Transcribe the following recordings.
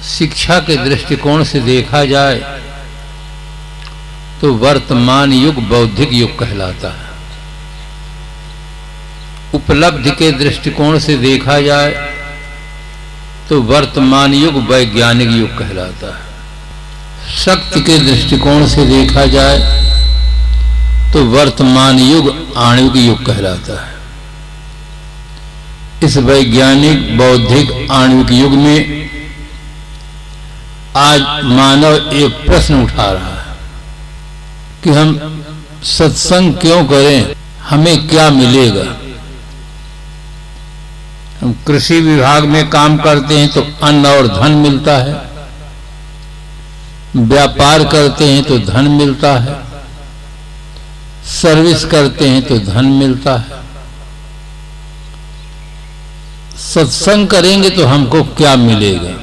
शिक्षा के दृष्टिकोण से देखा जाए तो वर्तमान युग बौद्धिक युग कहलाता है। उपलब्धि के दृष्टिकोण से देखा जाए तो वर्तमान युग वैज्ञानिक युग कहलाता है। शक्ति के दृष्टिकोण से देखा जाए तो वर्तमान युग आणविक युग कहलाता है। इस वैज्ञानिक बौद्धिक आणविक युग में आज मानव एक प्रश्न उठा रहा है कि हम सत्संग क्यों करें, हमें क्या मिलेगा। हम कृषि विभाग में काम करते हैं तो अन्न और धन मिलता है, व्यापार करते हैं तो धन मिलता है, सर्विस करते हैं तो धन मिलता है। सत्संग करेंगे तो हमको क्या मिलेगा।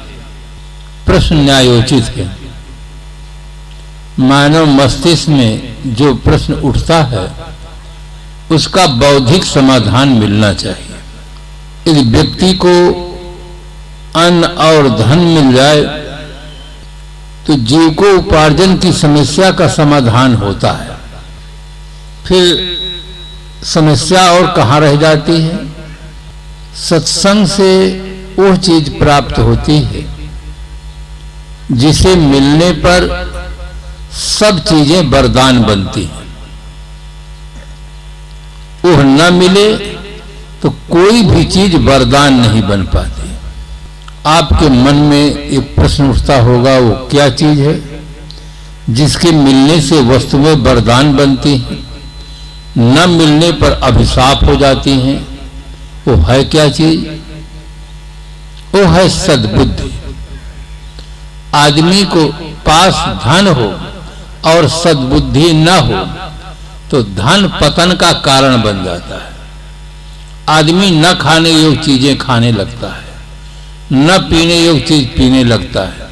प्रश्न न्यायोचित है। मानव मस्तिष्क में जो प्रश्न उठता है उसका बौद्धिक समाधान मिलना चाहिए। यदि व्यक्ति को अन्न और धन मिल जाए तो जीव को उपार्जन की समस्या का समाधान होता है। फिर समस्या और कहाँ रह जाती है। सत्संग से वो चीज प्राप्त होती है जिसे मिलने पर सब चीजें वरदान बनती हैं। वह न मिले तो कोई भी चीज वरदान नहीं बन पाती। आपके मन में एक प्रश्न उठता होगा, वो क्या चीज है जिसके मिलने से वस्तुएं वरदान बनती हैं, न मिलने पर अभिशाप हो जाती हैं। वो है क्या चीज? वो है सद्बुद्धि। आदमी को पास धन हो और सद्बुद्धि न हो तो धन पतन का कारण बन जाता है। आदमी न खाने योग्य चीजें खाने लगता है, न पीने योग्य चीज पीने लगता है,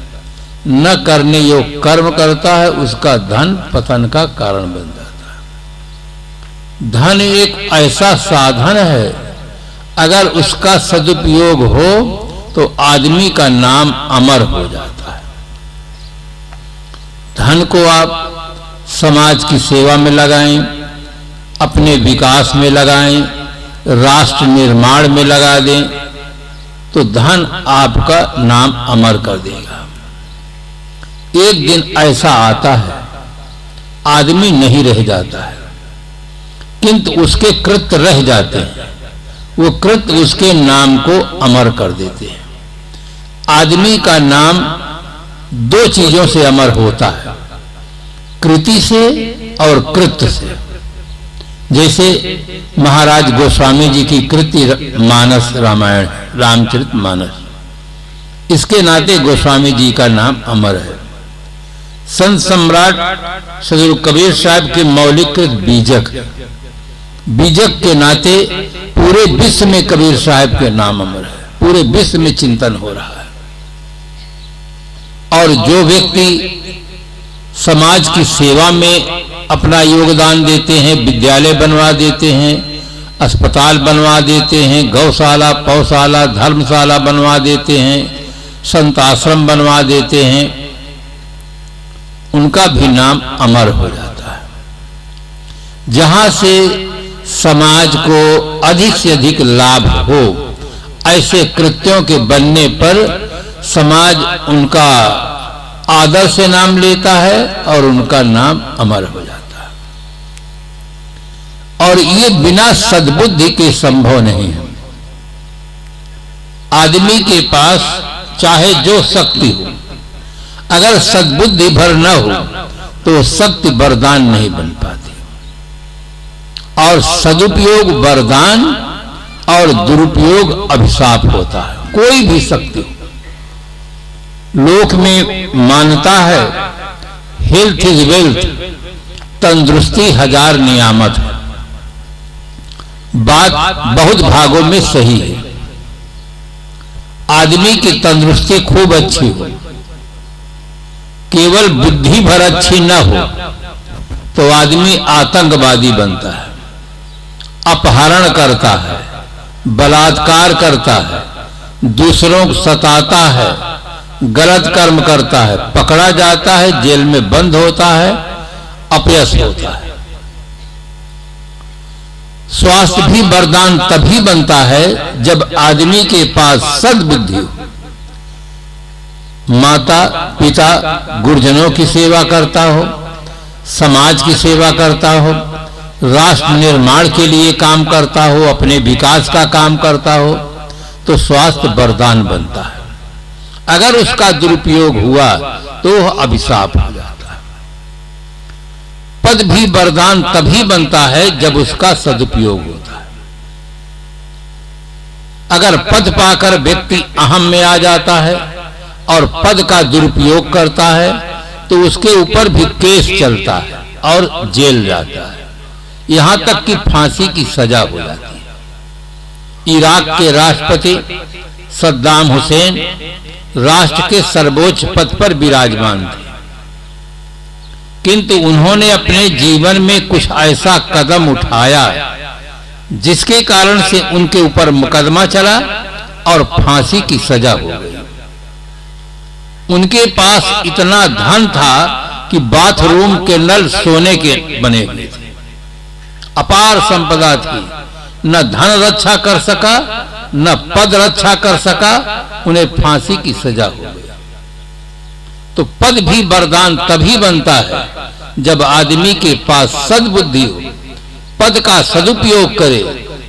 न करने योग्य कर्म करता है, उसका धन पतन का कारण बन जाता है। धन एक ऐसा साधन है, अगर उसका सदुपयोग हो तो आदमी का नाम अमर हो जाता है। धन को आप समाज की सेवा में लगाएं, अपने विकास में लगाएं, राष्ट्र निर्माण में लगा दें तो धन आपका नाम अमर कर देगा। एक दिन ऐसा आता है आदमी नहीं रह जाता है, किंतु उसके कृत्य रह जाते हैं। वो कृत्य उसके नाम को अमर कर देते हैं। आदमी का नाम दो चीजों से अमर होता है, कृति से और कृत्य से। जैसे महाराज गोस्वामी जी की कृति मानस रामायण, रामचरितमानस, इसके नाते गोस्वामी जी का नाम अमर है। संत सम्राट सदगुरु कबीर साहब के मौलिक कृत बीजक, बीजक के नाते पूरे विश्व में कबीर साहब के नाम अमर है, पूरे विश्व में चिंतन हो रहा है। और जो व्यक्ति समाज की सेवा में अपना योगदान देते हैं, विद्यालय बनवा देते हैं, अस्पताल बनवा देते हैं, गौशाला, पौशाला, धर्मशाला बनवा देते हैं, संत आश्रम बनवा देते हैं, उनका भी नाम अमर हो जाता है। जहां से समाज को अधिक से अधिक लाभ हो, ऐसे कृत्यों के बनने पर समाज उनका आदर से नाम लेता है और उनका नाम अमर हो जाता है। और ये बिना सद्बुद्धि के संभव नहीं है। आदमी के पास चाहे जो शक्ति हो, अगर सद्बुद्धि भर न हो तो शक्ति वरदान नहीं बन पाती। और सदुपयोग वरदान और दुरुपयोग अभिशाप होता है। कोई भी शक्ति हो, लोक में मान्यता है हेल्थ इज वेल्थ, तंदुरुस्ती हजार नियामत है। बात बहुत भागों में सही है। आदमी की तंदुरुस्ती खूब अच्छी हो, केवल बुद्धि भर अच्छी न हो तो आदमी आतंकवादी बनता है, अपहरण करता है, बलात्कार करता है, दूसरों को सताता है, गलत कर्म करता है, पकड़ा जाता है, जेल में बंद होता है, अपयश होता है। स्वास्थ्य भी वरदान तभी बनता है जब आदमी के पास सद्बुद्धि हो। माता पिता गुरुजनों की सेवा करता हो, समाज की सेवा करता हो, राष्ट्र निर्माण के लिए काम करता हो, अपने विकास का काम करता हो, तो स्वास्थ्य वरदान बनता है। अगर उसका दुरुपयोग हुआ तो वह अभिशाप हो जाता है। पद भी वरदान तभी बनता है जब उसका सदुपयोग होता है। अगर पद पाकर व्यक्ति अहम में आ जाता है और पद का दुरुपयोग करता है तो उसके ऊपर भी केस चलता है और जेल जाता है, यहां तक कि फांसी की सजा हो जाती है। इराक के राष्ट्रपति सद्दाम हुसैन राष्ट्र के सर्वोच्च पद पर विराजमान थे, किंतु उन्होंने अपने जीवन में कुछ ऐसा कदम उठाया जिसके कारण से उनके ऊपर मुकदमा चला और फांसी की सजा हो गई। उनके पास इतना धन था कि बाथरूम के नल सोने के बने हुए थे, अपार संपदा थी, न धन रक्षा कर सका न पद रक्षा कर सका, उन्हें फांसी की सजा हो गई। तो पद भी वरदान तभी बनता है जब आदमी के पास सद्बुद्धि हो, पद का सदुपयोग करे,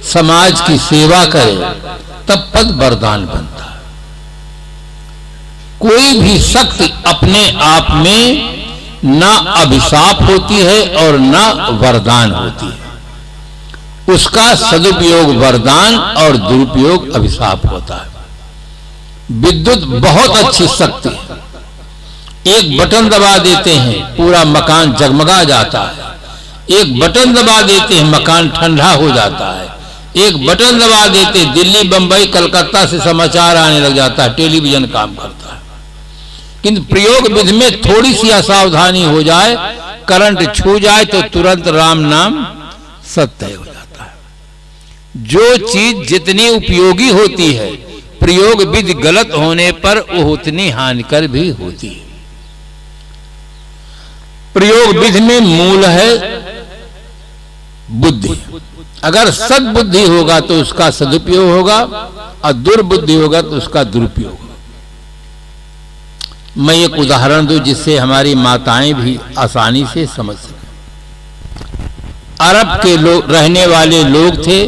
समाज की सेवा करे, तब पद वरदान बनता है। कोई भी शक्ति अपने आप में न अभिशाप होती है और न वरदान होती है। उसका सदुपयोग वरदान और दुरुपयोग अभिशाप होता है। विद्युत बहुत अच्छी शक्ति है, एक बटन दबा देते हैं पूरा मकान जगमगा जाता है, एक बटन दबा देते हैं मकान ठंडा हो जाता है, एक बटन दबा देते दिल्ली बंबई कलकत्ता से समाचार आने लग जाता है, टेलीविजन काम करता है। किंतु प्रयोग विधि में थोड़ी सी असावधानी हो जाए, करंट छू जाए तो तुरंत राम नाम सत्य हो जाता है। जो चीज जितनी उपयोगी होती है, प्रयोग विधि गलत होने पर वो उतनी हानिकर भी होती है। प्रयोग विधि में मूल है बुद्धि। अगर सद्बुद्धि होगा तो उसका सदुपयोग होगा और दुर्बुद्धि होगा तो उसका दुरुपयोग होगा। मैं एक उदाहरण दूं जिससे हमारी माताएं भी आसानी से समझ सकें। अरब के लोग रहने वाले लोग थे,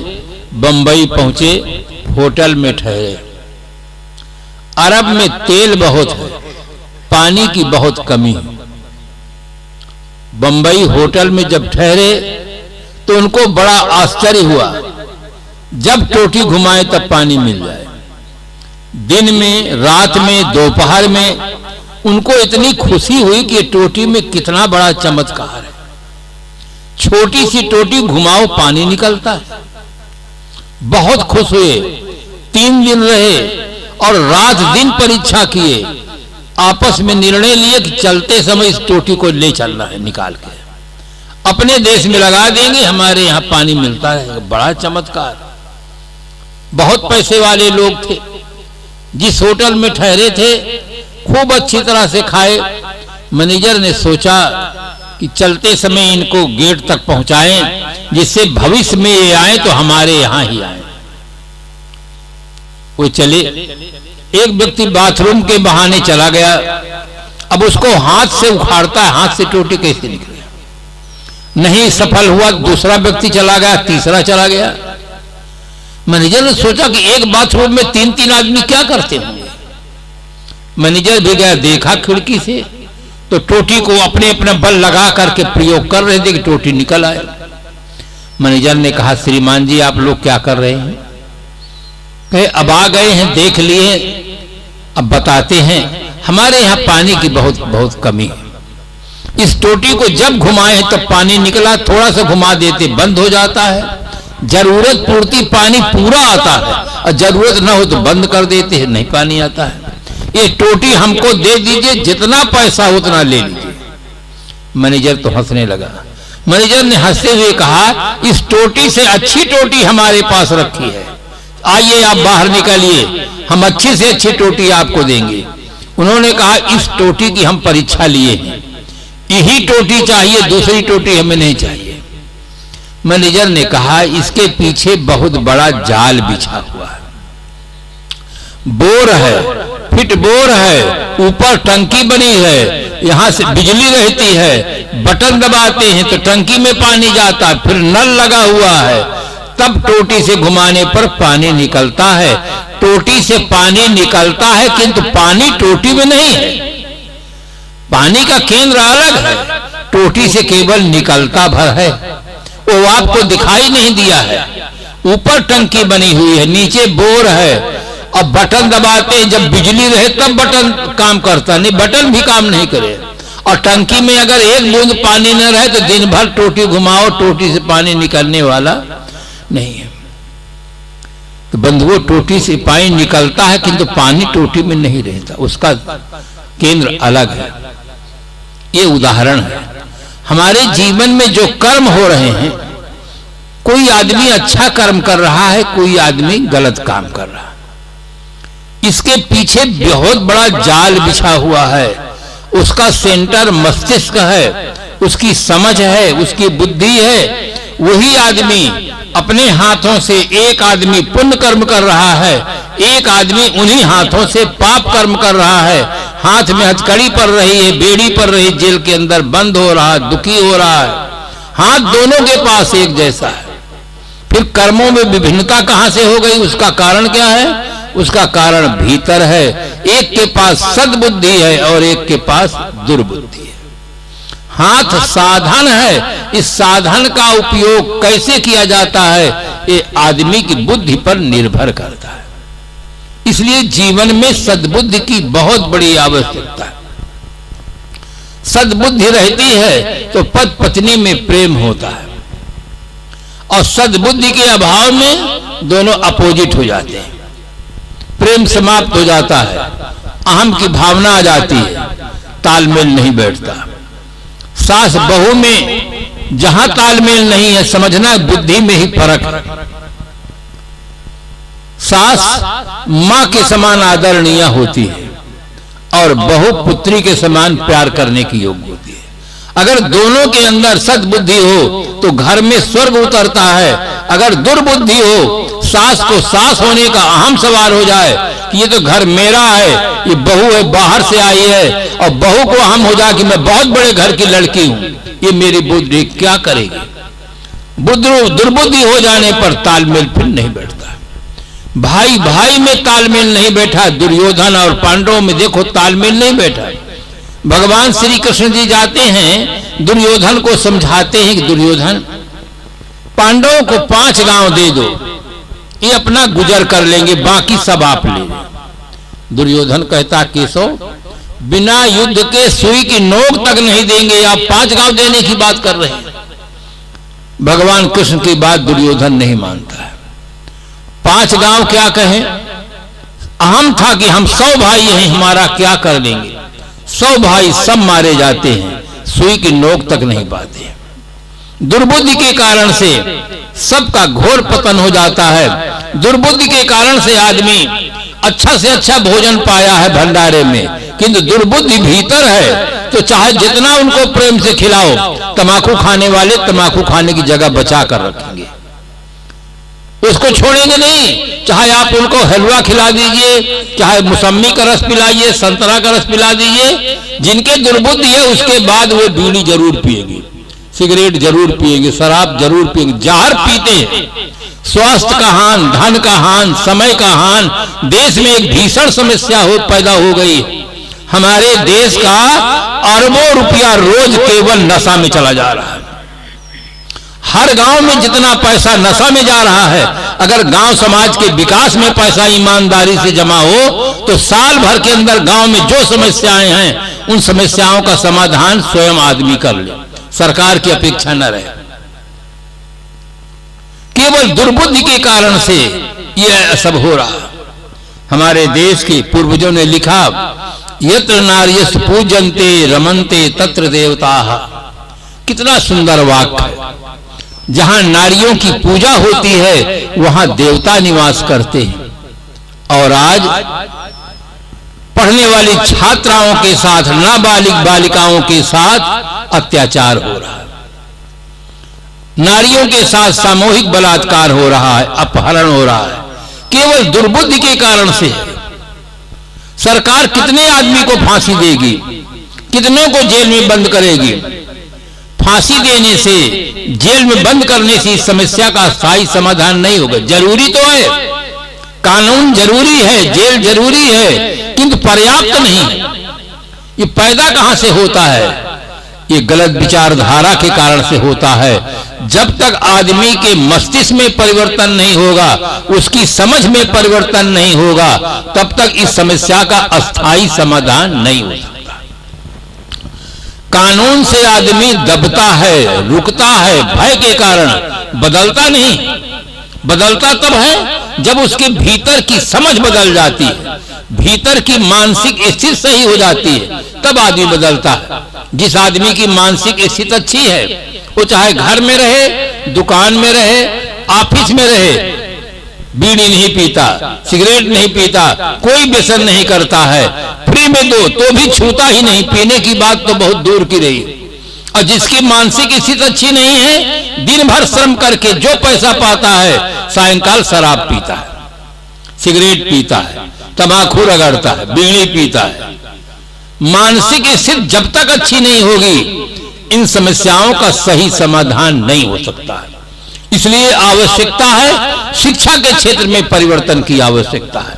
बंबई पहुंचे, होटल में ठहरे। अरब में तेल बहुत है, पानी की बहुत कमी है। बंबई होटल में जब ठहरे तो उनको बड़ा आश्चर्य हुआ, जब टोटी घुमाए तब पानी मिल जाए। दिन में, रात में, दोपहर में उनको इतनी खुशी हुई कि टोटी में कितना बड़ा चमत्कार है। छोटी सी टोटी घुमाओ पानी निकलता है। बहुत खुश हुए, 3 दिन रहे और रात दिन परीक्षा किए, आपस में निर्णय लिए कि चलते समय इस टोटी को ले चलना है, निकाल के अपने देश में लगा देंगे, हमारे यहाँ पानी मिलता है। बड़ा चमत्कार। बहुत पैसे वाले लोग थे, जिस होटल में ठहरे थे खूब अच्छी तरह से खाए। मैनेजर ने सोचा कि चलते समय इनको गेट तक पहुंचाएं, जिससे भविष्य में ये आए तो हमारे यहां ही आए। वो चले। एक व्यक्ति बाथरूम के बहाने चला गया, अब उसको हाथ से उखाड़ता है, हाथ से टोटी कैसे निकले, नहीं सफल हुआ। दूसरा व्यक्ति चला गया, तीसरा चला गया। मैनेजर ने सोचा कि एक बाथरूम में 3-3 आदमी क्या करते होंगे। मैनेजर भी गया, देखा खिड़की से तो टोटी को अपने अपने बल लगा करके प्रयोग कर रहे थे कि टोटी निकल आए। मैनेजर ने कहा, श्रीमान जी आप लोग क्या कर रहे हैं? कहे, अब आ गए हैं, देख लिए, अब बताते हैं। हमारे यहाँ पानी की बहुत बहुत कमी है। इस टोटी को जब घुमाए तब पानी निकला, थोड़ा सा घुमा देते बंद हो जाता है। जरूरत पूर्ति पानी पूरा आता है और जरूरत ना हो तो बंद कर देते हैं, नहीं पानी आता है। ये टोटी हमको दे दीजिए, जितना पैसा उतना ले लीजिए। मैनेजर तो हंसने लगा। मैनेजर ने हंसते हुए कहा, इस टोटी से अच्छी टोटी हमारे पास रखी है, आइए आप बाहर निकलिए, हम अच्छी से अच्छी टोटी आपको देंगे। उन्होंने कहा इस टोटी की हम परीक्षा लिए हैं, यही टोटी चाहिए, दूसरी टोटी हमें नहीं चाहिए। मैनेजर ने कहा इसके पीछे बहुत बड़ा जाल बिछा हुआ है, बोर है, फिट बोर है, ऊपर टंकी बनी है, यहां से बिजली रहती है, बटन दबाते हैं तो टंकी में पानी जाता, फिर नल लगा हुआ है, तब टोटी से घुमाने पर पानी निकलता है। टोटी से पानी निकलता है किंतु पानी टोटी में नहीं है, पानी का केंद्र अलग है, टोटी से केवल निकलता भर है, वो आपको दिखाई नहीं दिया है। ऊपर टंकी बनी हुई है, नीचे बोर है, अब बटन दबाते हैं, जब बिजली रहे तब बटन काम करता, नहीं बटन भी काम नहीं करे। और टंकी में अगर एक बूंद पानी न रहे तो दिन भर टोटी घुमाओ, टोटी से पानी निकलने वाला नहीं है। तो बंधुओं, टोटी से पानी निकलता है किंतु पानी टोटी में नहीं रहता, उसका केंद्र अलग है। ये उदाहरण है। हमारे जीवन में जो कर्म हो रहे हैं, कोई आदमी अच्छा कर्म कर रहा है, कोई आदमी गलत काम कर रहा है, इसके पीछे बहुत बड़ा जाल बिछा हुआ है। उसका सेंटर मस्तिष्क है, उसकी समझ है, उसकी बुद्धि है। वही आदमी अपने हाथों से, एक आदमी पुण्य कर्म कर रहा है, एक आदमी उन्हीं हाथों से पाप कर्म कर रहा है। हाथ में हथकड़ी पड़ रही है, बेड़ी पड़ रही, जेल के अंदर बंद हो रहा है, दुखी हो रहा है। हाथ दोनों के पास एक जैसा है। फिर कर्मों में विभिन्नता कहां से हो गई? उसका कारण क्या है? उसका कारण भीतर है। एक के पास सद्बुद्धि है और एक के पास दुर्बुद्धि है। हाथ साधन है, इस साधन का उपयोग कैसे किया जाता है ये आदमी की बुद्धि पर निर्भर करता है। इसलिए जीवन में सद्बुद्धि की बहुत बड़ी आवश्यकता है। सद्बुद्धि रहती है तो पति पत्नी में प्रेम होता है, और सद्बुद्धि के अभाव में दोनों अपोजिट हो जाते हैं। प्रेम समाप्त हो जाता है, अहम की भावना आ जाती है, तालमेल नहीं बैठता। सास बहू में जहां तालमेल नहीं है, समझना बुद्धि में ही फर्क है। सास मां के समान आदरणीय होती है और बहू पुत्री के समान प्यार करने की योग्य होती है। अगर दोनों के अंदर सद्बुद्धि हो तो घर में स्वर्ग उतरता है। अगर दुर्बुद्धि हो, सास को सास होने का अहम सवाल हो जाए कि ये तो घर मेरा है, ये बहू है बाहर से आई है, और बहू को अहम हो जाए कि मैं बहुत बड़े घर की लड़की हूं, ये मेरी बुद्धि क्या करेगी? दुर्बुद्धि हो जाने पर तालमेल फिर नहीं बैठता। भाई भाई में तालमेल नहीं बैठा, दुर्योधन और पांडवों में देखो तालमेल नहीं बैठा। भगवान श्री कृष्ण जी जाते हैं, दुर्योधन को समझाते हैं कि दुर्योधन, पांडवों को 5 गांव दे दो, ये अपना गुजर कर लेंगे, बाकी सब आप ले लें। दुर्योधन कहता केशव, बिना युद्ध के सुई की नोक तक नहीं देंगे, आप 5 गांव देने की बात कर रहे हैं। भगवान कृष्ण की बात दुर्योधन नहीं मानता है। 5 गांव क्या कहें? अहम था कि हम 100 भाई हैं, हमारा क्या कर देंगे। 100 भाई सब मारे जाते हैं, सुई की नोक तक नहीं पाते। दुर्बुद्धि के कारण से सबका घोर पतन हो जाता है। दुर्बुद्धि के कारण से आदमी अच्छा से अच्छा भोजन पाया है भंडारे में, किंतु दुर्बुद्धि भीतर है, तो चाहे जितना उनको प्रेम से खिलाओ, तमाकू खाने वाले तमाकू खाने की जगह बचा कर रखेंगे, उसको छोड़ेंगे नहीं। चाहे आप उनको हलवा खिला दीजिए, चाहे मौसमी का रस पिलाइए, संतरा का रस पिला दीजिए, जिनके दुर्बुद्धि है उसके बाद वो बीड़ी जरूर पिएंगे, सिगरेट जरूर पिएंगे, शराब जरूर पिएंगे, जहर पीते हैं। स्वास्थ्य का हान, धन का हान, समय का हान। देश में एक भीषण समस्या पैदा हो गई। हमारे देश का अरबों रुपया रोज केवल नशा में चला जा रहा है। हर गांव में जितना पैसा नशा में जा रहा है, अगर गांव समाज के विकास में पैसा ईमानदारी से जमा हो तो साल भर के अंदर गांव में जो समस्याएं हैं उन समस्याओं का समाधान स्वयं आदमी कर ले, सरकार की अपेक्षा न रहे। केवल दुर्बुद्धि के कारण से यह सब हो रहा। हमारे देश के पूर्वजों ने लिखा, यत्र नार्यस् पूजन्ते रमन्ते तत्र देवताः। कितना सुंदर वाक्य है। जहां नारियों की पूजा होती है वहां देवता निवास करते हैं। और आज पढ़ने वाली छात्राओं के साथ, नाबालिग बालिकाओं के साथ अत्याचार हो रहा है, नारियों के साथ सामूहिक बलात्कार हो रहा है, अपहरण हो रहा है, केवल दुर्बुद्धि के कारण से। सरकार कितने आदमी को फांसी देगी, कितनों को जेल में बंद करेगी? फांसी देने से, जेल में बंद करने से इस समस्या का स्थायी समाधान नहीं होगा। जरूरी तो है, कानून जरूरी है, जेल जरूरी है, किंतु पर्याप्त नहीं। ये पैदा कहां से होता है? ये गलत विचारधारा के कारण से होता है। जब तक आदमी के मस्तिष्क में परिवर्तन नहीं होगा, उसकी समझ में परिवर्तन नहीं होगा, तब तक इस समस्या का अस्थायी समाधान नहीं हो सकता। कानून से आदमी दबता है, रुकता है, भय के कारण बदलता नहीं। बदलता तब है जब उसके भीतर की समझ बदल जाती है, भीतर की मानसिक स्थिति सही हो जाती है, तब आदमी बदलता है। जिस आदमी की मानसिक स्थिति अच्छी है, वो चाहे घर में रहे, दुकान में रहे, ऑफिस में रहे, बीड़ी नहीं पीता, सिगरेट नहीं पीता, कोई व्यसन नहीं करता है, फ्री में दो तो भी छूता ही नहीं, पीने की बात तो बहुत दूर की रही। और जिसकी मानसिक स्थिति अच्छी नहीं है, दिन भर श्रम करके जो पैसा पाता है, सायंकाल शराब पीता है, सिगरेट पीता है, तंबाकू रगड़ता है, बीड़ी पीता है। मानसिक स्थिति जब तक अच्छी नहीं होगी, इन समस्याओं का सही समाधान नहीं हो सकता है। इसलिए आवश्यकता है शिक्षा के क्षेत्र में परिवर्तन की आवश्यकता है।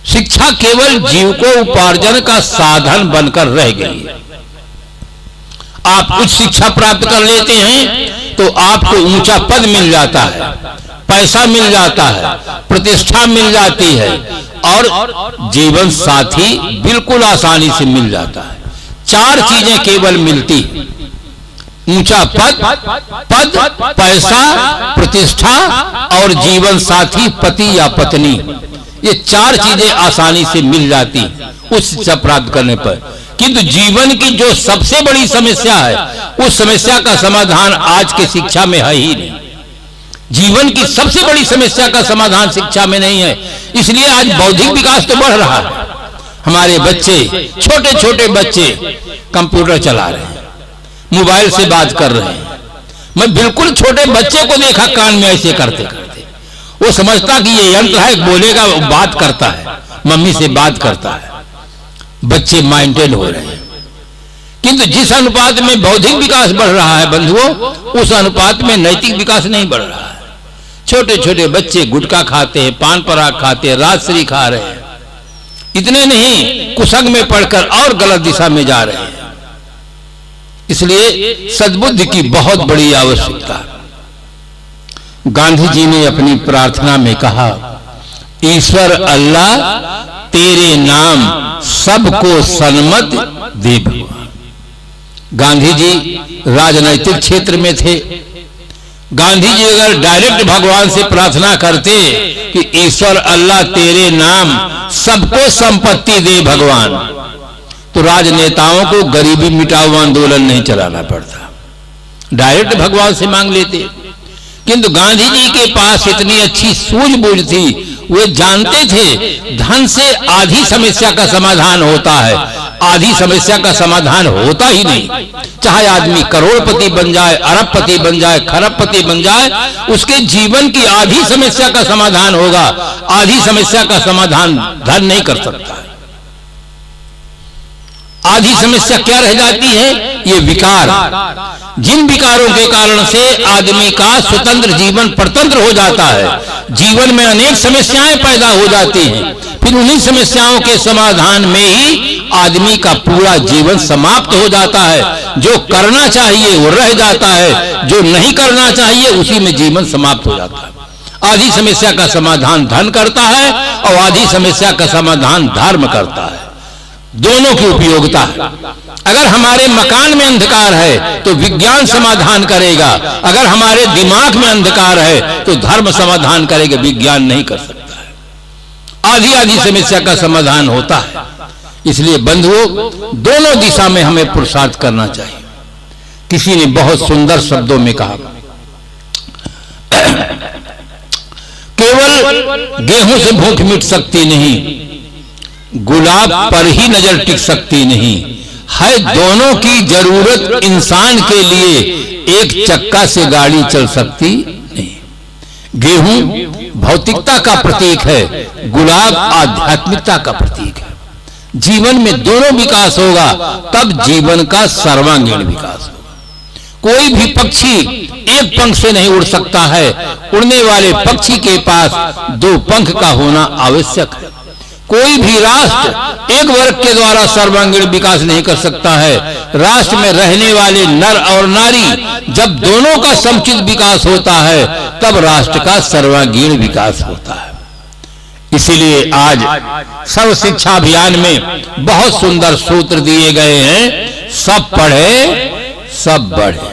शिक्षा केवल जीविकोपार्जन का साधन बनकर रह गई है। आप उच्च शिक्षा प्राप्त कर लेते हैं तो आपको ऊंचा पद मिल जाता है, पैसा मिल जाता है, प्रतिष्ठा मिल जाती है और जीवन साथी बिल्कुल आसानी से मिल जाता है। चार चीजें केवल मिलती, ऊंचा पद, पैसा, प्रतिष्ठा और जीवन साथी, पति या पत्नी। ये चार चीजें आसानी से मिल जाती उस शिक्षा प्राप्त करने पर। किंतु जीवन की जो सबसे बड़ी समस्या है, उस समस्या का समाधान आज के शिक्षा में है ही नहीं। जीवन की सबसे बड़ी समस्या का समाधान शिक्षा में नहीं है। इसलिए आज बौद्धिक विकास तो बढ़ रहा है। हमारे बच्चे, छोटे छोटे बच्चे कंप्यूटर चला रहे हैं, मोबाइल से बात कर रहे हैं। मैं बिल्कुल छोटे बच्चे को देखा कान में ऐसे करते करते, वो समझता कि ये यंत्र है, बोलेगा, बात करता है, मम्मी से बात करता है। बच्चे माइंडेड हो रहे हैं। किंतु जिस अनुपात में बौद्धिक विकास बढ़ रहा है बंधुओं, उस अनुपात में नैतिक विकास नहीं बढ़ रहा है। छोटे छोटे बच्चे गुटखा खाते हैं, पान पराग खाते हैं, राजश्री खा रहे हैं। इतने नहीं, कुसंग में पढ़कर और गलत दिशा में जा रहे हैं। इसलिए सद्बुद्धि की बहुत बड़ी आवश्यकता है। गांधी जी ने अपनी प्रार्थना में कहा, ईश्वर अल्लाह तेरे नाम सबको सन्मत दे। गांधी जी राजनैतिक क्षेत्र में थे। गांधी जी अगर डायरेक्ट भगवान से प्रार्थना करते कि ईश्वर अल्लाह तेरे नाम सबको संपत्ति दे भगवान, तो राजनेताओं को गरीबी मिटाओ आंदोलन नहीं चलाना पड़ता, डायरेक्ट भगवान से मांग लेते। किंतु गांधी जी के पास इतनी अच्छी सूझबूझ थी, वे जानते थे धन से आधी समस्या का समाधान होता है, आधी समस्या का समाधान होता ही नहीं। चाहे आदमी करोड़पति बन जाए, अरबपति बन जाए, खरबपति बन जाए, उसके जीवन की आधी समस्या का समाधान होगा, आधी समस्या का समाधान धन नहीं कर सकता। आधी समस्या क्या रह जाती है? ये विकार। जिन विकारों के कारण से आदमी का स्वतंत्र जीवन परतंत्र हो जाता है, जीवन में अनेक समस्याएं पैदा हो जाती हैं, फिर उन्हीं समस्याओं के समाधान में ही आदमी का पूरा जीवन समाप्त हो जाता है। जो करना चाहिए वो रह जाता है, जो नहीं करना चाहिए उसी में जीवन समाप्त हो जाता है। आधी समस्या का समाधान धन करता है और आधी समस्या का समाधान धर्म करता है। दोनों की उपयोगिता है। अगर हमारे मकान में अंधकार है तो विज्ञान समाधान करेगा, अगर हमारे दिमाग में अंधकार है तो धर्म समाधान करेगा, विज्ञान नहीं कर सकता है। आधी आधी समस्या का समाधान होता है। इसलिए बंधुओं, दोनों दिशा में हमें पुरुषार्थ करना चाहिए। किसी ने बहुत सुंदर शब्दों में कहा, केवल गेहूं से भूख मिट सकती नहीं, गुलाब पर ही नजर टिक सकती नहीं है। दोनों की जरूरत इंसान के लिए, एक चक्का से गाड़ी चल सकती नहीं। गेहूं भौतिकता का प्रतीक है, गुलाब आध्यात्मिकता का प्रतीक है। जीवन में दोनों विकास होगा तब जीवन का सर्वांगीण विकास होगा। कोई भी पक्षी एक पंख से नहीं उड़ सकता है, उड़ने वाले पक्षी के पास दो पंख का होना आवश्यक है। कोई भी राष्ट्र एक वर्ग के द्वारा सर्वांगीण विकास नहीं कर सकता है। राष्ट्र में रहने वाले नर और नारी जब दोनों का समुचित विकास होता है तब राष्ट्र का सर्वांगीण विकास होता है। इसीलिए आज सर्व शिक्षा अभियान में बहुत सुंदर सूत्र दिए गए हैं, सब पढ़े सब बढ़े।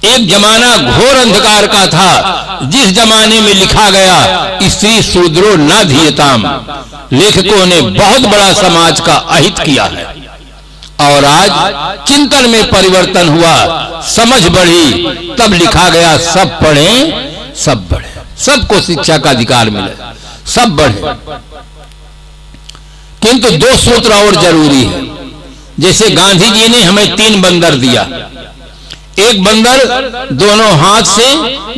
एक जमाना घोर अंधकार का था, जिस जमाने में लिखा गया स्त्री शूद्रो न धीयताम। लेखकों ने बहुत बड़ा समाज का अहित किया है और आज चिंतन में परिवर्तन हुआ, समझ बढ़ी, तब लिखा गया सब पढ़ें सब बढ़े, सबको शिक्षा का अधिकार मिले, सब बढ़े। किंतु दो सूत्र और जरूरी है। जैसे गांधी जी ने हमें 3 बंदर दिया। एक बंदर दोनों हाथ से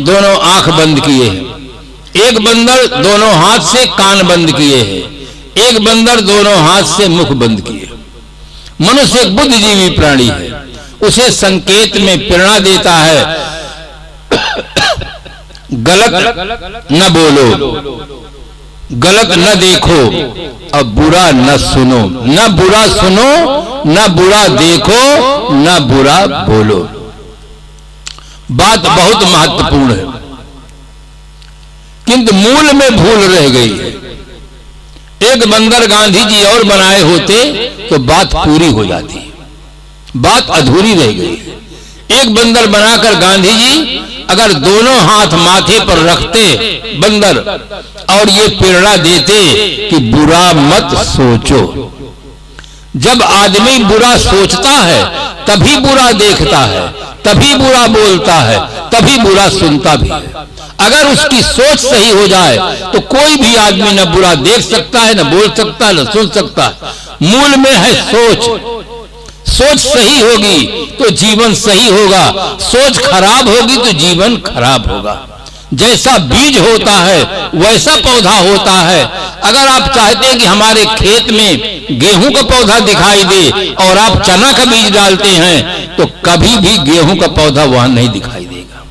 दोनों आंख बंद किए हैं, एक बंदर दोनों हाथ से कान बंद किए हैं, एक बंदर दोनों हाथ से मुख बंद किए। मनुष्य एक बुद्धिजीवी प्राणी है, उसे संकेत में प्रेरणा देता है, गलत न बोलो, गलत न देखो, अब बुरा न सुनो, न बुरा सुनो, न बुरा देखो, न बुरा बोलो। बात बहुत महत्वपूर्ण है, किंतु मूल में भूल रह गई है। एक बंदर गांधी जी और बनाए होते तो बात पूरी हो जाती, बात अधूरी रह गई है। एक बंदर बनाकर गांधी जी अगर दोनों हाथ माथे पर रखते बंदर और ये प्रेरणा देते कि बुरा मत सोचो। जब आदमी बुरा सोचता है तभी बुरा देखता है, तभी बुरा बोलता है, तभी बुरा सुनता भी है। अगर उसकी सोच सही हो जाए तो कोई भी आदमी न बुरा देख सकता है, न बोल सकता है, न सुन सकता है। मूल में है सोच। सोच सही होगी तो जीवन सही होगा, सोच खराब होगी तो जीवन खराब होगा। जैसा बीज होता है वैसा पौधा होता है। अगर आप चाहते हैं कि हमारे खेत में गेहूं का पौधा दिखाई दे और आप चना का बीज डालते हैं तो कभी भी गेहूं का पौधा वहां नहीं दिखाई देगा।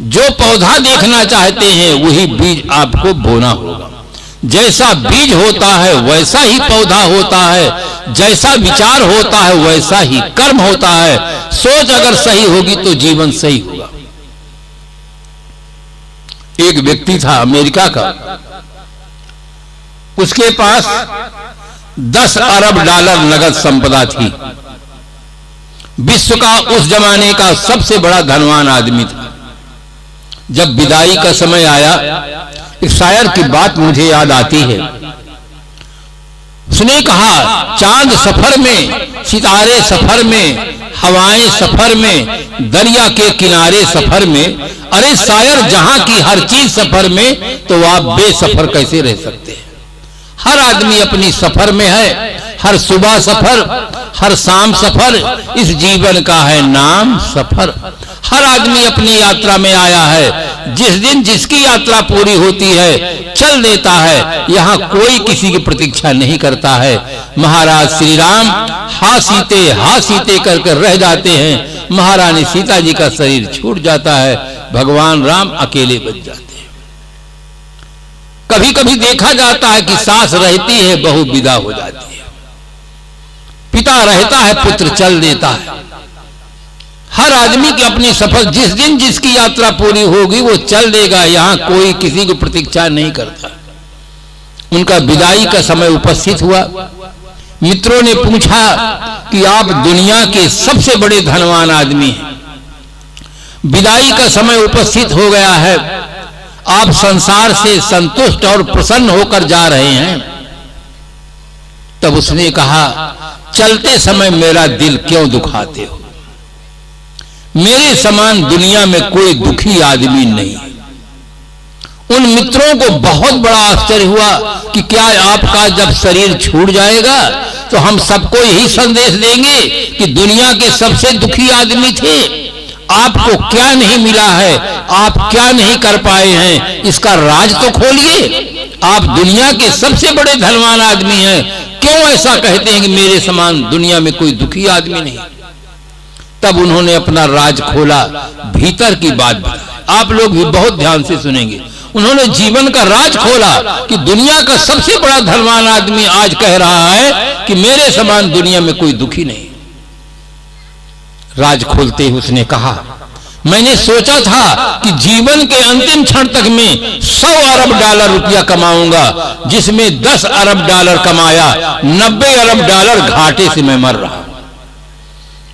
जो पौधा देखना चाहते हैं वही बीज आपको बोना होगा। जैसा बीज होता है वैसा ही पौधा होता है, जैसा विचार होता है वैसा ही कर्म होता है। सोच अगर सही होगी तो जीवन सही होगा। एक व्यक्ति था अमेरिका का, उसके पास 10 अरब डॉलर नगद संपदा थी। विश्व का उस जमाने का सबसे बड़ा धनवान आदमी था। जब विदाई का समय आया, एक शायर की बात मुझे याद आती है। उसने कहा, चांद सफर में, सितारे सफर में, हवाएं सफर में, दरिया के किनारे सफर में, अरे शायर जहां की हर चीज सफर में, तो आप बेसफर कैसे रह सकते हैं। हर आदमी अपनी सफर में है, हर सुबह सफर, हर शाम सफर, इस जीवन का है नाम सफर। हर आदमी अपनी यात्रा में आया है। जिस दिन जिसकी यात्रा पूरी होती है चल देता है, यहाँ कोई किसी की प्रतीक्षा नहीं करता है। महाराज श्री राम हा सीते कर कर रह जाते हैं। महारानी सीता जी का शरीर छूट जाता है, भगवान राम अकेले बच जाते हैं। कभी कभी देखा जाता है कि सास रहती है, बहू विदा हो जाती है, पिता रहता है, पुत्र चल देता है। हर आदमी की अपनी सफर, जिस दिन जिसकी यात्रा पूरी होगी वो चल देगा। यहाँ कोई किसी की प्रतीक्षा नहीं करता। उनका विदाई का समय उपस्थित हुआ। मित्रों ने पूछा कि आप दुनिया के सबसे बड़े धनवान आदमी हैं, विदाई का समय उपस्थित हो गया है, आप संसार से संतुष्ट और प्रसन्न होकर जा रहे हैं। तब उसने कहा, चलते समय मेरा दिल क्यों दुखाते हो। मेरे समान दुनिया में कोई दुखी आदमी नहीं। उन मित्रों को बहुत बड़ा आश्चर्य हुआ कि क्या आपका जब शरीर छूट जाएगा तो हम सबको यही संदेश देंगे कि दुनिया के सबसे दुखी आदमी थे, आपको क्या नहीं मिला है, आप क्या नहीं कर पाए हैं, इसका राज तो खोलिए। आप दुनिया के सबसे बड़े धनवान आदमी हैं, क्यों ऐसा कहते हैं कि मेरे समान दुनिया में कोई दुखी आदमी नहीं। तब उन्होंने अपना राज खोला, भीतर की बात आप लोग भी बहुत ध्यान से सुनेंगे। उन्होंने जीवन का राज खोला कि दुनिया का सबसे बड़ा धनवान आदमी आज कह रहा है कि मेरे समान दुनिया में कोई दुखी नहीं। राज खोलते ही उसने कहा, मैंने सोचा था कि जीवन के अंतिम क्षण तक में 100 अरब डॉलर रुपया कमाऊंगा, जिसमें 10 अरब डॉलर कमाया, 90 अरब डॉलर घाटे से मैं मर रहा।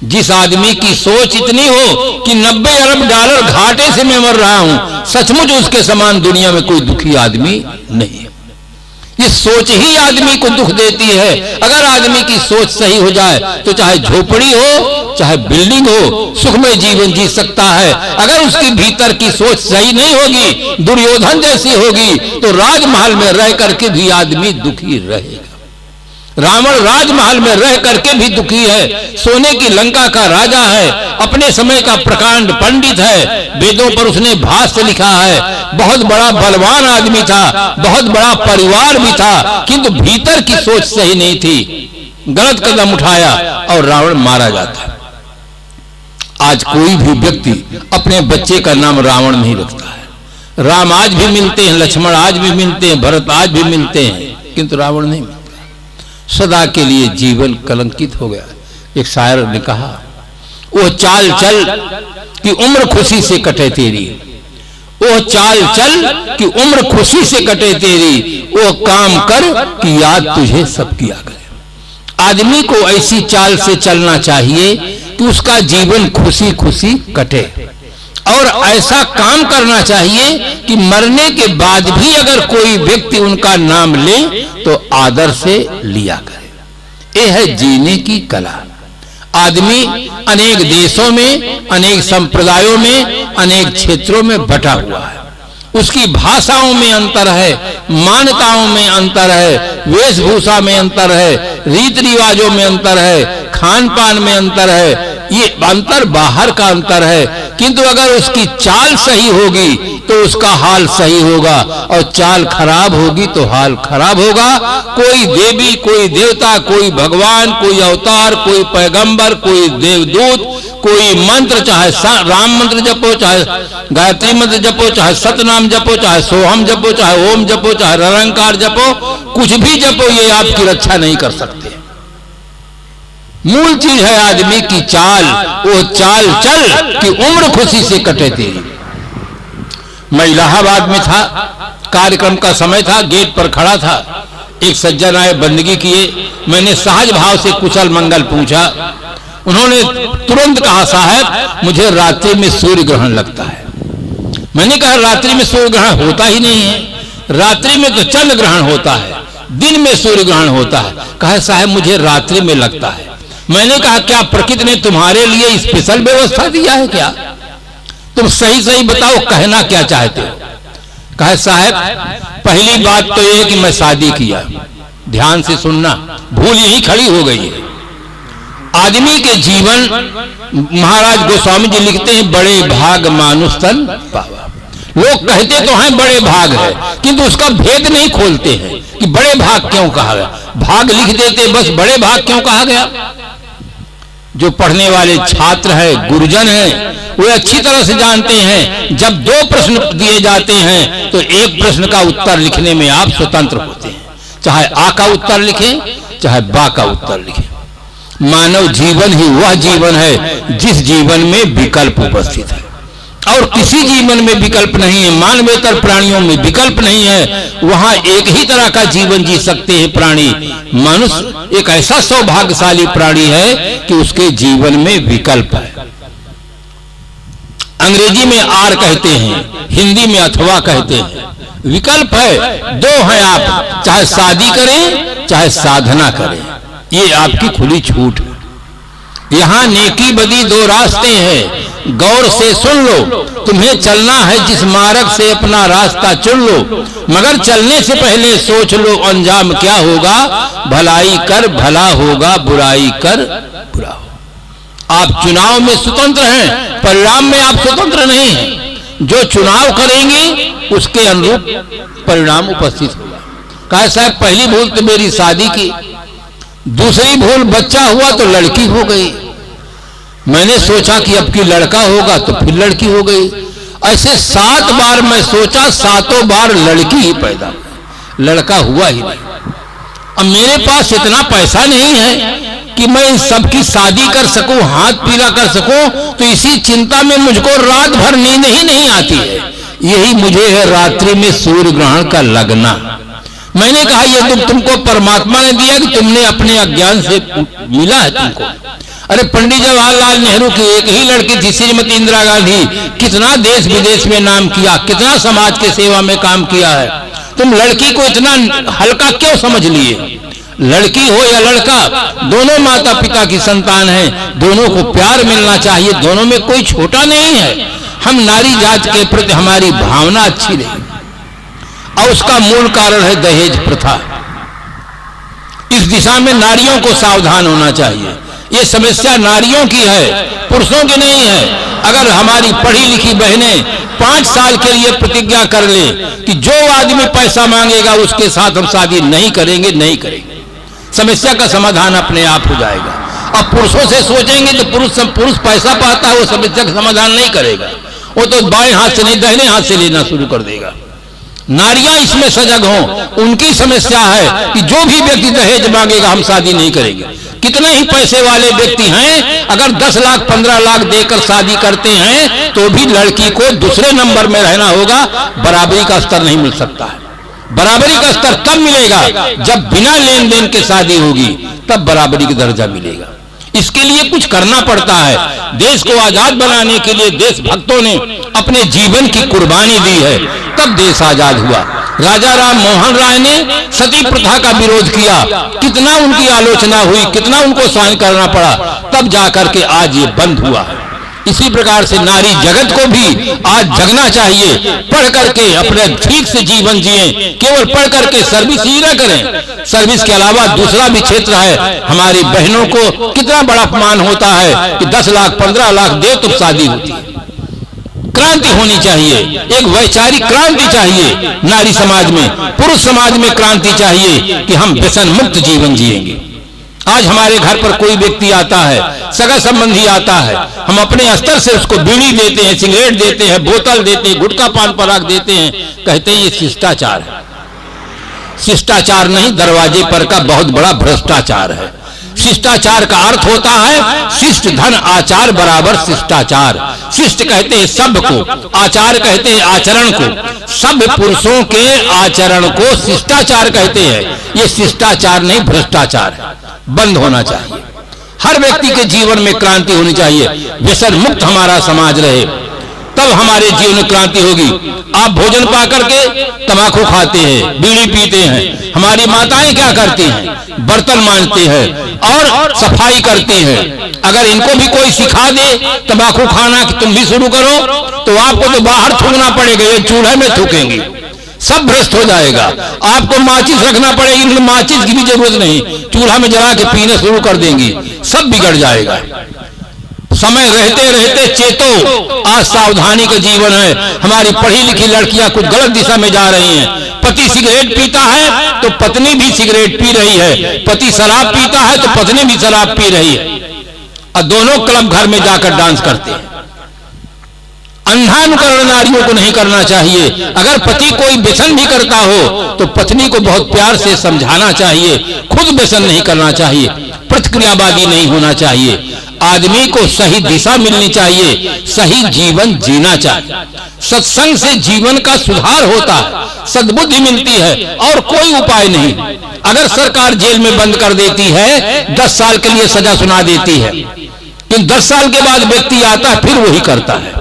जिस आदमी की सोच इतनी हो कि 90 अरब डॉलर घाटे से मैं मर रहा हूं, सचमुच उसके समान दुनिया में कोई दुखी आदमी नहीं। ये सोच ही आदमी को दुख देती है। अगर आदमी की सोच सही हो जाए तो चाहे झोपड़ी हो चाहे बिल्डिंग हो, सुखमय जीवन जी सकता है। अगर उसकी भीतर की सोच सही नहीं होगी, दुर्योधन जैसी होगी, तो राजमहल में रह करके भी आदमी दुखी रहेगा। रावण राजमहल में रह करके भी दुखी है, सोने की लंका का राजा है, अपने समय का प्रकांड पंडित है, वेदों पर उसने भाष्य लिखा है, बहुत बड़ा बलवान आदमी था, बहुत बड़ा परिवार भी था, किंतु भीतर की सोच सही नहीं थी, गलत कदम उठाया और रावण मारा जाता। आज कोई भी व्यक्ति अपने बच्चे का नाम रावण नहीं रखता है। राम आज भी मिलते हैं, लक्ष्मण आज भी मिलते हैं, भरत आज भी मिलते हैं, किंतु रावण नहीं मिलता। सदा के लिए जीवन कलंकित हो गया। एक शायर ने कहा, वो चाल चल कि उम्र खुशी से कटे तेरी, वो चाल चल कि उम्र खुशी से कटे तेरी, वो काम कर कि याद तुझे सब किया करे। आदमी को ऐसी चाल से चलना चाहिए कि उसका जीवन खुशी खुशी कटे, और ऐसा काम करना चाहिए कि मरने के बाद भी अगर कोई व्यक्ति उनका नाम ले तो आदर से लिया करे। यह है जीने की कला। आदमी अनेक देशों में, अनेक संप्रदायों में, अनेक क्षेत्रों में बटा हुआ है। उसकी भाषाओं में अंतर है, मान्यताओं में अंतर है, वेशभूषा में अंतर है, रीति रिवाजों में अंतर है, खान पान में अंतर है। ये अंतर बाहर का अंतर है, किंतु अगर उसकी चाल सही होगी तो उसका हाल सही होगा, और चाल खराब होगी तो हाल खराब होगा। कोई देवी, कोई देवता, कोई भगवान, कोई अवतार, कोई पैगंबर, कोई देवदूत, कोई मंत्र, चाहे राम मंत्र जपो, चाहे गायत्री मंत्र जपो, चाहे सतनाम जपो, चाहे सोहम जपो, चाहे ओम जपो, चाहे निरंकार जपो, कुछ भी जपो, ये आपकी रक्षा नहीं कर सकते। मूल चीज है आदमी की चाल, वो चाल चल कि उम्र खुशी से कटे तेरी। मैं इलाहाबाद में था, कार्यक्रम का समय था, गेट पर खड़ा था, एक सज्जन आए, बंदगी किए। मैंने सहज भाव से कुशल मंगल पूछा। उन्होंने तुरंत कहा, साहब मुझे रात्रि में सूर्य ग्रहण लगता है। मैंने कहा, रात्रि में सूर्य ग्रहण होता ही नहीं है, रात्रि में तो चंद्र ग्रहण होता है, दिन में सूर्य ग्रहण होता है। कहा, साहब मुझे रात्रि में लगता है। मैंने कहा, क्या प्रकृति ने तुम्हारे लिए स्पेशल व्यवस्था दिया है क्या? तुम सही सही बताओ, कहना क्या चाहते हो? कहा, साहब पहली बात तो यह कि मैं शादी किया। ध्यान से सुनना, भूल यही खड़ी हो गई है। आदमी के जीवन, महाराज गोस्वामी जी लिखते हैं, बड़े भाग मानुष तन पावा। लोग कहते तो हैं बड़े भाग है, किंतु उसका भेद नहीं खोलते हैं कि बड़े भाग क्यों कहा गया। भाग लिख देते, बस बड़े भाग क्यों कहा गया। जो पढ़ने वाले छात्र हैं, गुरुजन हैं, वे अच्छी तरह से जानते हैं, जब 2 प्रश्न दिए जाते हैं तो एक प्रश्न का उत्तर लिखने में आप स्वतंत्र होते हैं, चाहे आ का उत्तर लिखें, चाहे बा का उत्तर लिखें। मानव जीवन ही वह जीवन है जिस जीवन में विकल्प उपस्थित है, और किसी जीवन में विकल्प नहीं है। मानवेतर प्राणियों में विकल्प नहीं है, वहां एक ही तरह का जीवन जी सकते हैं प्राणी। मनुष्य एक ऐसा सौभाग्यशाली प्राणी है कि उसके जीवन में विकल्प है। अंग्रेजी में आर कहते हैं, हिंदी में अथवा कहते हैं। विकल्प है, 2 हैं। आप चाहे शादी करें चाहे साधना करें, ये आपकी खुली छूट है। यहां नेकी बदी 2 रास्ते हैं। गौर से सुन लो, तुम्हें चलना है जिस मार्ग से अपना रास्ता चुन लो, मगर चलने से पहले सोच लो अंजाम क्या होगा, भलाई कर भला होगा, बुराई कर बुरा हो। आप चुनाव में स्वतंत्र हैं, परिणाम में आप स्वतंत्र नहीं हैं। जो चुनाव करेंगे उसके अनुरूप परिणाम उपस्थित होगा। कहा साहब पहली भूल तो मेरी शादी की, दूसरी भूल बच्चा हुआ तो लड़की हो गई, मैंने सोचा कि अब की लड़का होगा तो फिर लड़की हो गई। ऐसे 7 बार मैं सोचा, 7 बार लड़की ही पैदा, लड़का हुआ ही नहीं। अब मेरे पास इतना पैसा नहीं है कि मैं इन सबकी शादी कर सकूं, हाथ पीला कर सकूं, तो इसी चिंता में मुझको रात भर नींद ही नहीं आती है। यही मुझे है रात्रि में सूर्य ग्रहण का लगना। मैंने कहा यह दुख तुमको परमात्मा ने दिया कि तुमने अपने अज्ञान से मिला है तुमको। अरे पंडित जवाहरलाल नेहरू की एक ही लड़की थी, श्रीमती इंदिरा गांधी, कितना देश विदेश में नाम किया, कितना समाज के सेवा में काम किया है। तुम लड़की को इतना हल्का क्यों समझ लिए? लड़की हो या लड़का, दोनों माता पिता की संतान हैं, दोनों को प्यार मिलना चाहिए, दोनों में कोई छोटा नहीं है। हम नारी जात के प्रति हमारी भावना अच्छी रही, और उसका मूल कारण है दहेज प्रथा। इस दिशा में नारियों को सावधान होना चाहिए। ये समस्या नारियों की है, पुरुषों की नहीं है। अगर हमारी पढ़ी लिखी बहनें 5 साल के लिए प्रतिज्ञा कर ले कि जो आदमी पैसा मांगेगा उसके साथ हम शादी नहीं करेंगे, नहीं करेंगे, समस्या का समाधान अपने आप हो जाएगा। अब पुरुषों से सोचेंगे तो पुरुष पैसा पाता है, वो समस्या का समाधान नहीं करेगा, वो तो बाएं हाथ से नहीं दाहिने हाथ से लेना शुरू कर देगा। नारियां इसमें सजग हों। उनकी समस्या है कि जो भी व्यक्ति दहेज मांगेगा हम शादी नहीं करेंगे। कितने ही पैसे वाले व्यक्ति हैं, अगर 10 लाख 15 लाख देकर शादी करते हैं तो भी लड़की को दूसरे नंबर में रहना होगा, बराबरी का स्तर नहीं मिल सकता है। बराबरी का स्तर तब मिलेगा जब बिना लेन देन के शादी होगी, तब बराबरी का दर्जा मिलेगा। इसके लिए कुछ करना पड़ता है। देश को आजाद बनाने के लिए देशभक्तों ने अपने जीवन की कुर्बानी दी है, तब देश आजाद हुआ। राजा राम मोहन राय ने सती प्रथा का विरोध किया, कितना उनकी आलोचना हुई, कितना उनको सहन करना पड़ा, तब जाकर के आज ये बंद हुआ है। इसी प्रकार से नारी जगत को भी आज जगना चाहिए, पढ़ करके अपने ठीक से जीवन जिए। केवल पढ़ करके सर्विस ही न करें, सर्विस के अलावा दूसरा भी क्षेत्र है। हमारी बहनों को कितना बड़ा अपमान होता है कि 10 लाख 15 लाख दे तो शादी होती है। क्रांति होनी चाहिए, एक वैचारिक क्रांति चाहिए नारी समाज में, पुरुष समाज में क्रांति चाहिए कि हम व्यसन मुक्त जीवन जिएंगे। आज हमारे घर पर कोई व्यक्ति आता है, सगा संबंधी आता है, हम अपने स्तर से उसको बीड़ी देते हैं, सिगरेट देते हैं, बोतल देते हैं, गुटखा पान पराग देते हैं, कहते हैं ये शिष्टाचार है। शिष्टाचार नहीं, दरवाजे पर का बहुत बड़ा भ्रष्टाचार है। शिष्टाचार का अर्थ होता है शिष्ट धन आचार बराबर शिष्टाचार। शिष्ट कहते हैं सबको, आचार कहते हैं आचरण को। सब पुरुषों के आचरण को शिष्टाचार कहते हैं। ये शिष्टाचार नहीं, भ्रष्टाचार है, बंद होना चाहिए। हर व्यक्ति के जीवन में क्रांति होनी चाहिए, व्यसन मुक्त हमारा समाज रहे, तब हमारे जीवन में क्रांति होगी। आप भोजन पा करके तंबाकू खाते हैं, बीड़ी पीते हैं। हमारी माताएं क्या करती हैं? बर्तन मांजती हैं और सफाई करती हैं। अगर इनको भी कोई सिखा दे तंबाकू खाना कि तुम भी शुरू करो, तो आपको तो बाहर थूकना पड़ेगा, ये चूल्हे में थूकेंगे, सब भ्रष्ट हो जाएगा। आपको माचिस रखना पड़ेगी, माचिस की भी जरूरत नहीं, चूल्हा में जला के पीना शुरू कर देंगी, सब बिगड़ जाएगा। समय रहते रहते चेतो, आज सावधानी का जीवन है। हमारी पढ़ी लिखी लड़कियां कुछ गलत दिशा में जा रही हैं। पति सिगरेट पीता है तो पत्नी भी सिगरेट पी रही है, पति शराब पीता है तो पत्नी भी शराब पी रही है, और दोनों क्लब घर में जाकर डांस करते हैं। अंधानुकरण नारियों को नहीं करना चाहिए। अगर पति कोई व्यसन भी करता हो तो पत्नी को बहुत प्यार से समझाना चाहिए, खुद व्यसन नहीं करना चाहिए, प्रतिक्रियावादी नहीं होना चाहिए। आदमी को सही दिशा मिलनी चाहिए, सही जीवन जीना चाहिए। सत्संग से जीवन का सुधार होता है, सद्बुद्धि मिलती है, और कोई उपाय नहीं। अगर सरकार जेल में बंद कर देती है, 10 साल के लिए सजा सुना देती है, लेकिन 10 साल के बाद व्यक्ति आता है फिर वही करता है,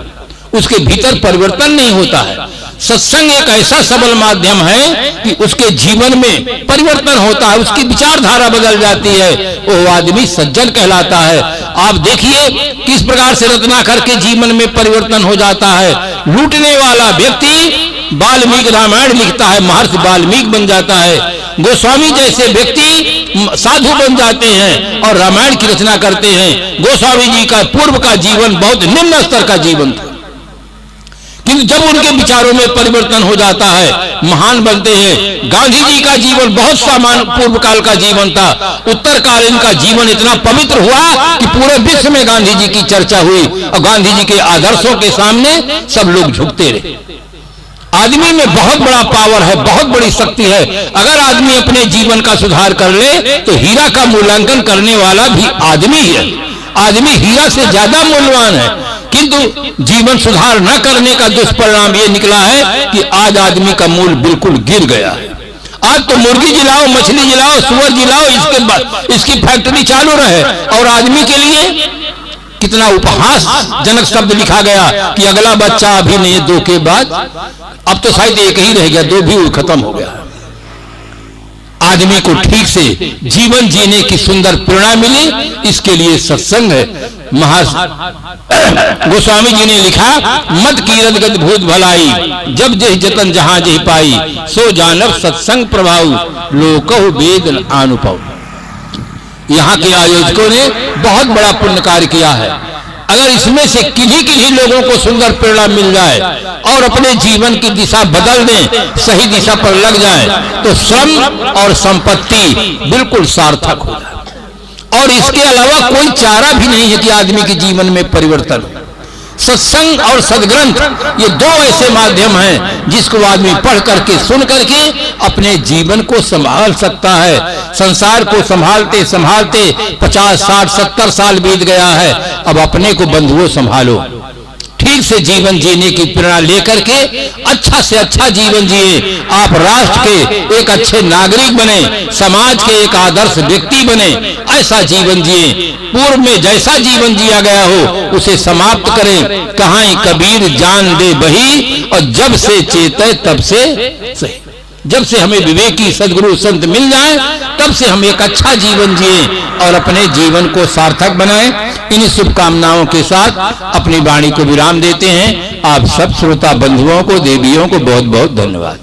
उसके भीतर परिवर्तन नहीं होता है। सत्संग एक ऐसा सबल माध्यम है कि उसके जीवन में परिवर्तन होता है, उसकी विचारधारा बदल जाती है, वो आदमी सज्जन कहलाता है। आप देखिए किस प्रकार से रत्नाकर के जीवन में परिवर्तन हो जाता है। लूटने वाला व्यक्ति वाल्मीकि रामायण लिखता है, महर्षि वाल्मीकि बन जाता है। गोस्वामी जैसे व्यक्ति साधु बन जाते हैं और रामायण की रचना करते हैं। गोस्वामी जी का पूर्व का जीवन बहुत निम्न स्तर का जीवन था, किंतु जब उनके विचारों में परिवर्तन हो जाता है, महान बनते हैं। गांधी जी का जीवन बहुत सामान्य पूर्व काल का जीवन था, उत्तरकाल इनका जीवन इतना पवित्र हुआ कि पूरे विश्व में गांधी जी की चर्चा हुई और गांधी जी के आदर्शों के सामने सब लोग झुकते रहे। आदमी में बहुत बड़ा पावर है, बहुत बड़ी शक्ति है। अगर आदमी अपने जीवन का सुधार कर ले तो हीरा का मूल्यांकन करने वाला भी आदमी है। आदमी हीरा से ज्यादा मूल्यवान है, किंतु जीवन सुधार न करने का दुष्परिणाम यह निकला है कि आज आदमी का मूल्य बिल्कुल गिर गया है। आज तो मुर्गी जिलाओ, मछली जिलाओ, सुअर जिलाओ, इसके बाद इसकी फैक्ट्री चालू रहे और आदमी के लिए कितना उपहासजनक शब्द लिखा गया कि अगला बच्चा अभी नहीं, 2 के बाद। अब तो शायद एक ही रह गया, 2 भी खत्म हो गया। आदमी को ठीक से जीवन जीने की सुंदर प्रेरणा मिली, इसके लिए सत्संग है। गोस्वामी जी ने लिखा, मत कीरत गत भूत भलाई, जब जह जतन जहां जह पाई, सो जानव सत्संग प्रभाव, लोकहु वेद आनुपव। यहाँ के आयोजकों ने बहुत बड़ा पुण्य कार्य किया है। अगर इसमें से किन्हीं लोगों को सुंदर प्रेरणा मिल जाए और अपने जीवन की दिशा बदल दें, सही दिशा पर लग जाए, तो श्रम और संपत्ति बिल्कुल सार्थक हो जाए। और इसके अलावा कोई चारा भी नहीं है कि आदमी के जीवन में परिवर्तन हो। सत्संग और सदग्रंथ ये 2 ऐसे माध्यम हैं जिसको आदमी पढ़ करके सुन करके अपने जीवन को संभाल सकता है। संसार को संभालते संभालते 50, 60, 70 साल बीत गया है। अब अपने को बंधुओं संभालो, ठीक से जीवन जीने की प्रेरणा लेकर के अच्छा से अच्छा जीवन जिए। आप राष्ट्र के एक अच्छे नागरिक बने, समाज के एक आदर्श व्यक्ति बने, ऐसा जीवन जिए। पूर्व में जैसा जीवन जिया गया हो उसे समाप्त करें। कहां कबीर जान दे बही, और जब से चेते तब से सही। जब से हमें विवेकी सदगुरु संत मिल जाए तब से हम एक अच्छा जीवन जिए और अपने जीवन को सार्थक बनाएं। इन शुभकामनाओं के साथ अपनी वाणी को विराम देते हैं। आप सब श्रोता बंधुओं को, देवियों को बहुत बहुत धन्यवाद।